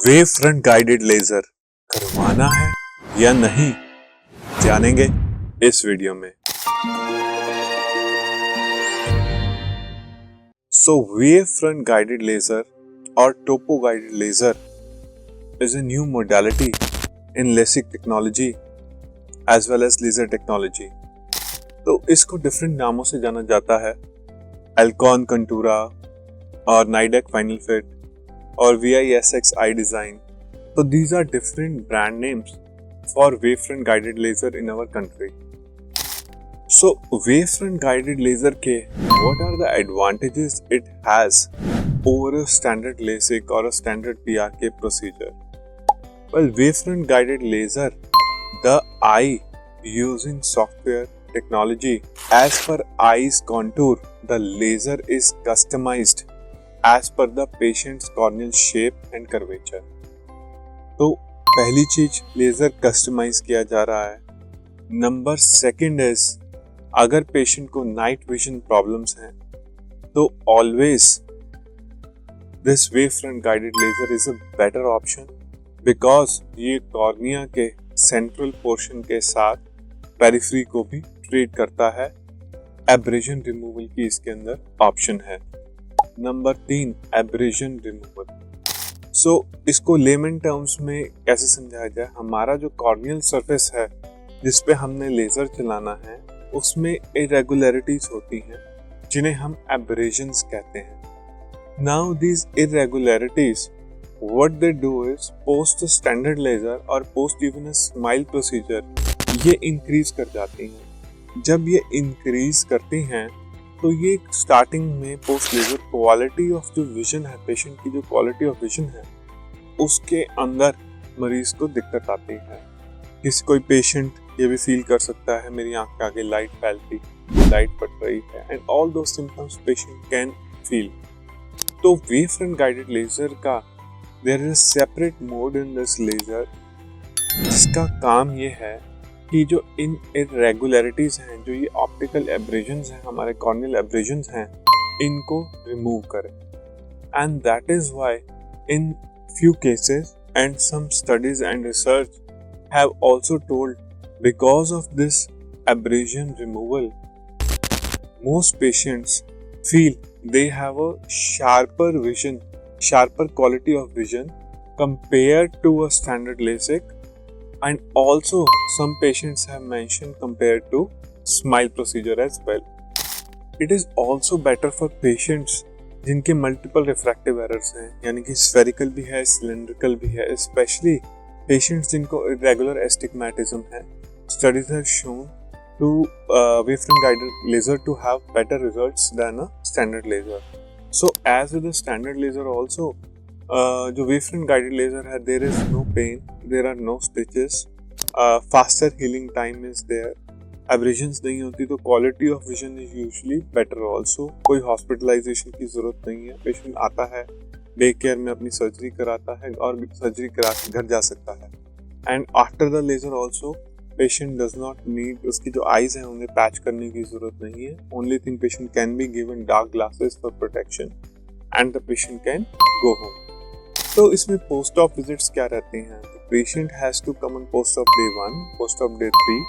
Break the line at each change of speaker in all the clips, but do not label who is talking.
Wave front guided laser करवाना है या नहीं, जानेंगे इस वीडियो में। वेव फ्रंट गाइडेड लेजर और topo guided laser is a new modality in LASIK technology as well as laser technology। तो इसको डिफरेंट नामों से जाना जाता है, एल्कॉन कंटूरा और नाइडेक फाइनल फिट और VISX आई डिजाइन। तो these are different brand names for wavefront guided laser in our country। So wavefront guided laser के what are the advantages it has over a standard LASIK or a standard PRK procedure? Well, wavefront guided laser, the eye using software technology as per eye's contour, the laser is customized as per the patient's corneal shape and curvature। तो पहली चीज laser customise किया जा रहा है। Number second is, अगर patient को night vision problems हैं तो always this wave front guided laser is a better option, because ये कॉर्निया के सेंट्रल पोर्शन के साथ पेरिफेरी को भी ट्रीट करता है। एब्रेजन रिमूवल की इसके अंदर ऑप्शन है। Number 3, abrasion removal. इसको लेमन टर्म्स में कैसे समझाया जाए, हमारा जो कॉर्नियल सरफेस है जिस पे हमने लेजर चलाना है उसमें इरेगुलरिटीज होती हैं जिन्हें हम एब्रेजन्स कहते हैं। Now these irregularities what they do is post standard laser और post even a smile procedure ये इंक्रीज कर जाती हैं। जब ये इंक्रीज करती हैं तो ये स्टार्टिंग में पोस्ट लेजर क्वालिटी ऑफ जो विजन है, पेशेंट की जो क्वालिटी ऑफ विजन है उसके अंदर मरीज को दिक्कत आती है। कोई पेशेंट ये भी फील कर सकता है मेरी आंख के आगे लाइट फैलती, लाइट पड़ रही है, and all those symptoms patient can feel. तो वेव फ्रंट गाइडेड लेजर का there is a separate mode in this laser जिसका काम ये है कि जो इन इरेगुलरिटीज हैं, जो ये ऑप्टिकल एब्रेजन्स हैं, हमारे कॉर्नियल एब्रेजन्स हैं, इनको रिमूव करें। And that is why in few cases and some studies and research have also told, because of this abrasion removal most patients feel they have a sharper vision, sharper quality of vision compared to a standard LASIK, and also some patients have mentioned compared to smile procedure as well। It is also better for patients जिनके multiple refractive errors हैं, यानी कि spherical भी है, cylindrical भी है, specially patients जिनको irregular astigmatism है। Studies have shown to wave front guided laser to have better results than a standard laser. So as with the standard laser also, जो वेव फ्रंट गाइडेड लेजर है, there is no pain, there are no stitches, faster healing time is there, aberrations नहीं होती, तो quality of vision is usually better also. कोई hospitalisation की जरूरत नहीं है, पेशेंट आता है डे केयर में अपनी सर्जरी कराता है और सर्जरी करा के घर जा सकता है। And after the laser also patient does not need, उसकी जो आईज हैं उन्हें पैच करने की जरूरत नहीं है। Only thing, patient can be given dark glasses for protection and the patient can go home. तो इसमें पोस्ट ऑफ विजिट्स क्या रहते हैं? Patient has to come on post op day 1, post op day 3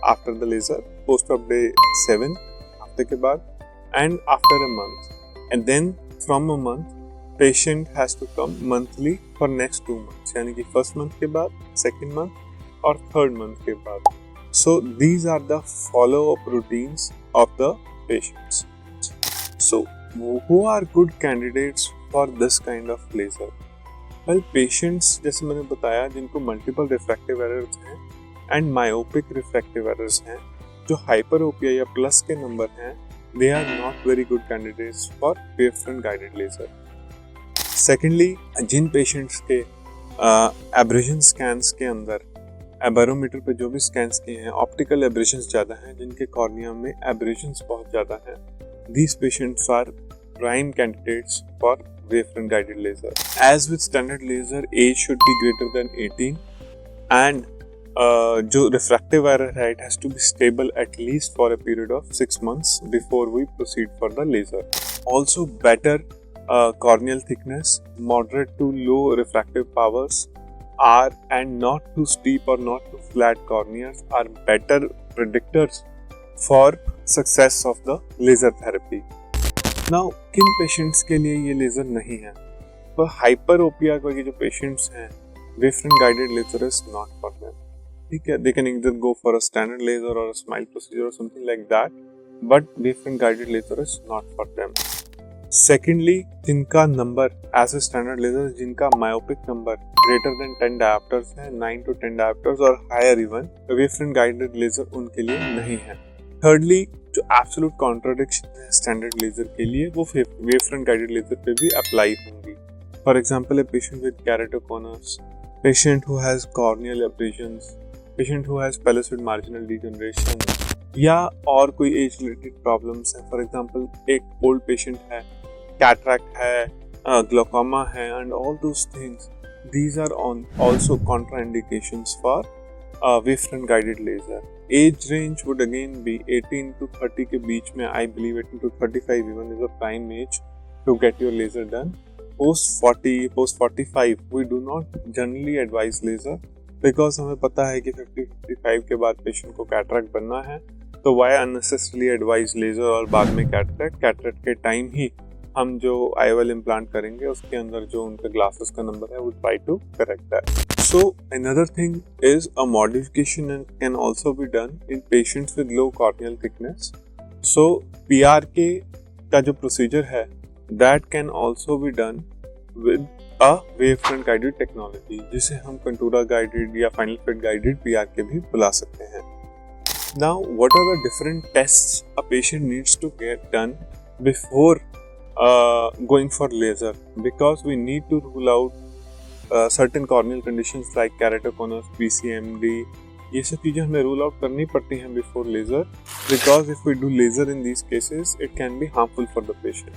after the laser, post of day 7 हफ्ते के बाद, and after a month, and then from a month patient has to come monthly for next 2 months, यानी कि first month के बाद, second month और third month के बाद। So these are the follow up routines of the patients। So who are good candidates for this kind of laser? Well, patients जैसे मैंने बताया जिनको multiple refractive errors हैं एंड मायोपिक रिफ्रैक्टिव एरर्स हैं, जो hyperopia या प्लस के number हैं, they are not very good candidates for wave front guided laser. Secondly, जिन पेशेंट्स के एब्रेजन स्कैन्स के अंदर बैरोमीटर पे जो भी स्कैन्स किए हैं ऑप्टिकल एब्रेजन्स ज़्यादा हैं, जिनके कॉर्निया में एब्रेजन्स बहुत ज़्यादा हैं, these patients are prime candidates for wave front guided laser. As with standard laser, age should be greater than 18 and जो रिफ्रैक्टिव एरर है, it has to be stable at least for a period of 6 months before we proceed for the laser। Also better corneal thickness, moderate to low refractive powers, are and not too steep or not too flat corneas are better predictors for success of the laser therapy. Now किन patients के लिए ये laser नहीं है? तो hyperopia के जो patients हैं, wavefront guided laser is not for them. ठीक है, they can either go for a standard laser और अ स्माइल प्रोसीजर और something like that, but wavefront guided laser is not for them. Secondly, जिनका number as a standard laser, जिनका myopic number greater than 10 diopters है, 9 to 10 diopters और higher even, wavefront guided laser उनके लिए नहीं है. Thirdly, जो एब्सोल्यूट कॉन्ट्राडिक्शन है स्टैंडर्ड लेजर के लिए, वो वेवफ्रंट गाइडेड लेजर पे भी अप्लाई होंगी. For example, a patient with keratoconus, patient who has corneal aberrations, patient who has pellucid marginal degeneration, या और कोई एज रिलेटेड प्रॉब्लम्स है. फॉर एग्जांपल, एक ओल्ड पेशेंट है, कैटरैक्ट है, ग्लोकोमा है, and all those things, these are also contraindications for wavefront guided laser. Age range would again be 18 to 30 के बीच में. I believe 18 to 35 even is a prime age to get your laser done. Post 40, post 45, we do not generally advise laser because हमें पता है कि 50-55 के बाद patient को cataract बनना है, तो why unnecessarily advise laser और बाद में कैटरैक्ट के टाइम ही हम जो IOL इम्प्लांट करेंगे उसके अंदर जो उनका ग्लासेस का नंबर है, वो try to correct that. So another thing is a modification and can also be done in patients with low corneal thickness. So PRK का जो प्रोसीजर है, that can also be done with a wavefront guided technology, जिसे हम Contoura guided या final fit guided PRK भी बुला सकते हैं. Now what are the different tests a patient needs to get done before going for laser, because we need to rule out certain corneal conditions like keratoconus, PCMD. ये सब चीजें हमें rule out करनी पड़ती हैं before laser, because if we do laser in these cases it can be harmful for the patient.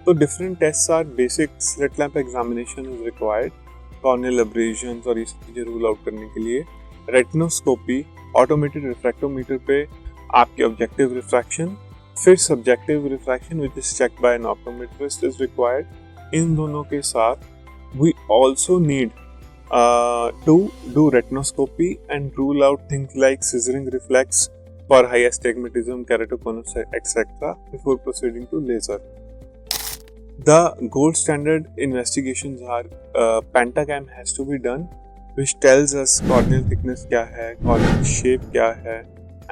तो different test are basic. Slit lamp examination is required, corneal aberrations और ये सब चीजें रूल आउट करने के लिए. रेटिनोस्कोपी, ऑटोमेटेड रिफ्रैक्टोमीटर पे आपकी ऑब्जेक्टिव रिफ्रैक्शन, फिर subjective refraction which is checked by an optometrist is required. इन दोनों के साथ we also need to do retinoscopy and rule out things like scissoring reflex for high astigmatism, keratoconus, etc. before proceeding to laser. The gold standard investigations are pentagam has to be done, which tells us corneal thickness क्या है, corneal shape क्या है,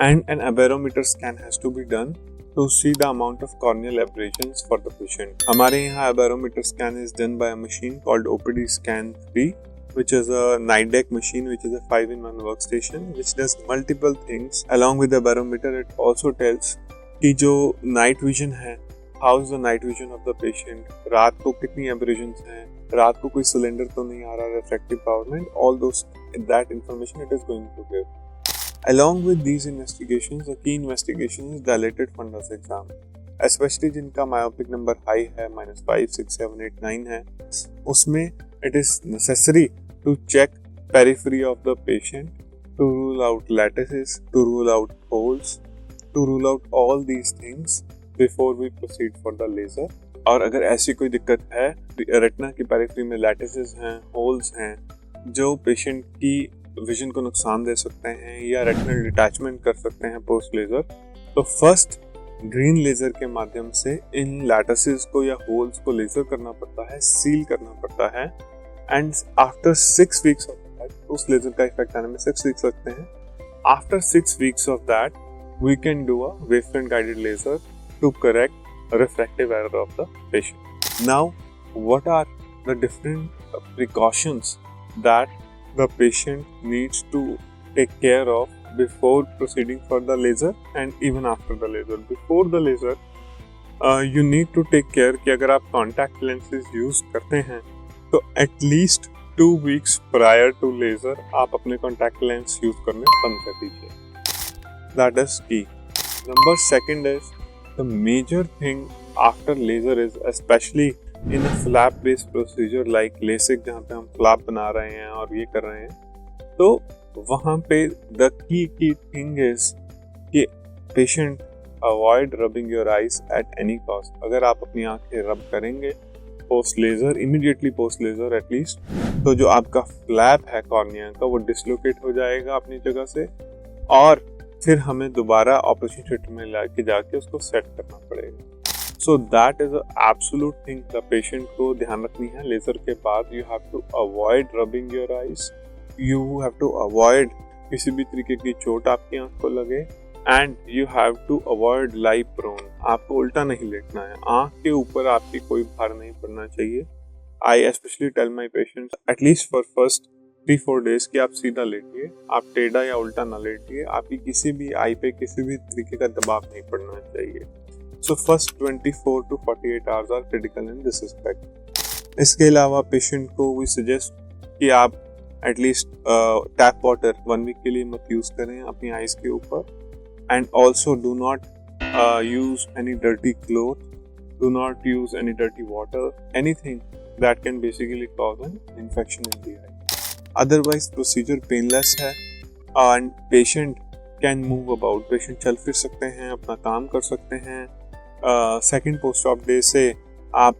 and an aberrometer scan has to be done to see the amount of corneal abrasions for the patient. हमारे यहाँ aberrometer scan is done by a machine called OPD Scan 3, which is a NIDEC machine, which is a 5-in-1 workstation, which does multiple things. Along with the barometer, it also tells कि जो night vision है, how is the night vision of the patient, रात को कितनी abrasions हैं, रात को कोई cylinder तो नहीं आ रहा, refractive power में, all those that information it is going to give. Along with these investigations, a key investigation is dilated fundus exam, especially जिनका myopic number high है, -5, 6, 7, 8, 9 है, उसमें it is necessary to check periphery of the patient to rule out lattices, to rule out holes, to rule out all these things before we proceed for the laser. और अगर ऐसी कोई दिक्कत है, retina की periphery में lattices हैं, holes हैं, जो पेशेंट की विजन को नुकसान दे सकते हैं या रेटिनल डिटैचमेंट कर सकते हैं पोस्ट लेजर, तो फर्स्ट ग्रीन लेजर के माध्यम से इन लैटिसेस को या होल्स को लेजर करना पड़ता है, सील करना पड़ता है. And after 6 weeks of that, उस लेजर का इफेक्ट आने में 6 वीक्स लगते हैं. After 6 weeks of that we can do a wavefront guided laser to correct refractive error of the patient. Now what are the different precautions that the patient needs to take care of before proceeding for the laser and even after the laser. Before the laser, you need to take care कि अगर आप contact lenses use करते हैं तो at least 2 weeks prior to laser आप अपने contact lens use करने बंद कर दीजिए. That is key. Number second is the major thing after laser is especially in a flap based procedure like LASIK, जहाँ पे हम फ्लैप बना रहे हैं और ये कर रहे हैं, तो वहाँ पे the key thing is कि patient avoid rubbing your eyes at any cost. अगर आप अपनी आंखें रब करेंगे post laser, immediately post laser at least, तो जो आपका फ्लैप है कॉर्निया का वो डिसलोकेट हो जाएगा अपनी जगह से, और फिर हमें दोबारा ऑपरेशन थिएटर में लाके जाके उसको सेट करना पड़ेगा। So that is absolute thing the patient को ध्यान रखनी है। लेजर के बाद you have to avoid rubbing your eyes, you have to avoid किसी भी तरीके की चोट आपकी आंख को लगे, and you have to avoid lie prone. आपको उल्टा नहीं लेटना है, आंख के ऊपर आपकी कोई भार नहीं पड़ना चाहिए। I especially tell my patients at least for first 3-4 days कि आप सीधा लेटिए, आप टेढ़ा या उल्टा ना लेटिए, आपकी किसी भी आई पे किसी भी तरीके का दबाव नहीं पड़ना चाहिए। So first 24 to 48 hours are critical in this respect. इसके अलावा पेशेंट को वी सजेस्ट कि आप एटलीस्ट टैप वाटर 1 वीक के लिए मत यूज़ करें अपनी आइज़ के ऊपर, and also do not use any dirty cloth, do not use any dirty water, anything that can basically cause an infection in the eye. Otherwise procedure painless है and patient can move about, patient चल फिर सकते हैं, अपना काम कर सकते हैं। सेकेंड पोस्ट ऑप डे से आप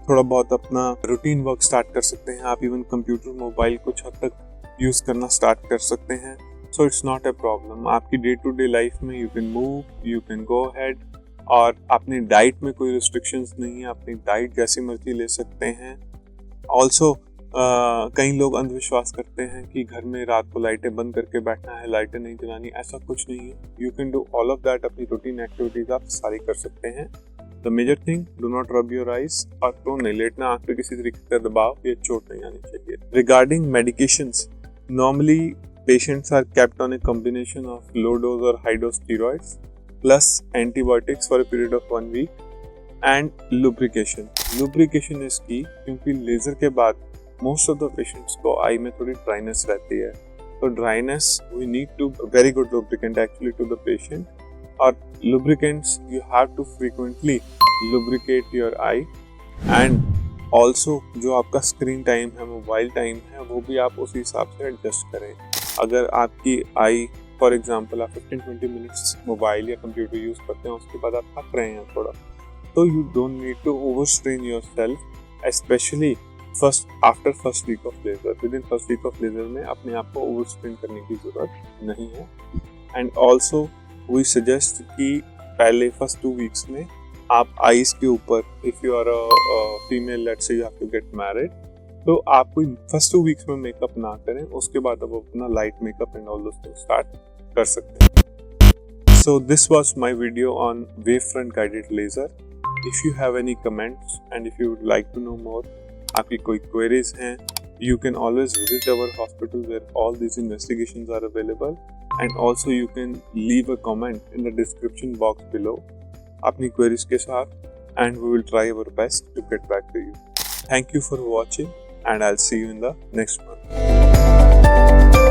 थोड़ा बहुत अपना रूटीन वर्क स्टार्ट कर सकते हैं, आप इवन कंप्यूटर मोबाइल कुछ हद तक यूज़ करना स्टार्ट कर सकते हैं। So it's not a problem. आपकी डे टू डे लाइफ में you can move, you can go ahead, और अपनी डाइट में कोई रिस्ट्रिक्शंस नहीं है, अपनी डाइट जैसी मर्जी ले सकते हैं। ऑल्सो कई लोग अंधविश्वास करते हैं कि घर में रात को लाइटें बंद करके बैठना है, लाइटें नहीं जलानी, ऐसा कुछ नहीं है। You can do all of that, अपनी रूटीन एक्टिविटीज आप सारी कर सकते हैं। The major thing, do not rub your eyes, और तो नहीं लेटना, आंख पे किसी तरीके का दबाव या चोट नहीं आनी चाहिए। Regarding medications, normally patients are kept on a combination of low dose or high dose steroids plus antibiotics for a period of 1 week and lubrication. Lubrication is key क्योंकि लेजर के बाद most of the patients को आई में थोड़ी dryness रहती है, तो dryness we need to very good lubricant actually to the patient, और lubricants you have to frequently lubricate your eye, and also जो आपका स्क्रीन टाइम है, मोबाइल टाइम है, वो भी आप उसी हिसाब से एडजस्ट करें। अगर आपकी आई फॉर एग्जांपल आप 15-20 मिनट्स मोबाइल या कंप्यूटर यूज़ करते हैं, उसके बाद आप थक रहे हैं थोड़ा, तो you don't need to overstrain yourself, specially after first week of laser. Within first week of laser में अपने आप को ओवर स्ट्रेन करने की ज़रूरत नहीं है। एंड ऑल्सो वी सजेस्ट कि पहले फर्स्ट 2 वीक्स में आप आईज के ऊपर, if you are a female, let's say you have to get married, तो आप कोई फर्स्ट 2 वीक्स में मेकअप ना करें, उसके बाद आप अपना light makeup and all those things start कर सकते हैं। So this was my video on wave front guided laser. If you have any comments and if you would like to know more, आपकी कोई क्वेरीज हैं, you can always visit our hospital where all these investigations are available, and also you can leave a comment in the description box below अपनी queries के साथ, and we will try our best to get back to you. Thank you for watching, and I'll see you in the next one.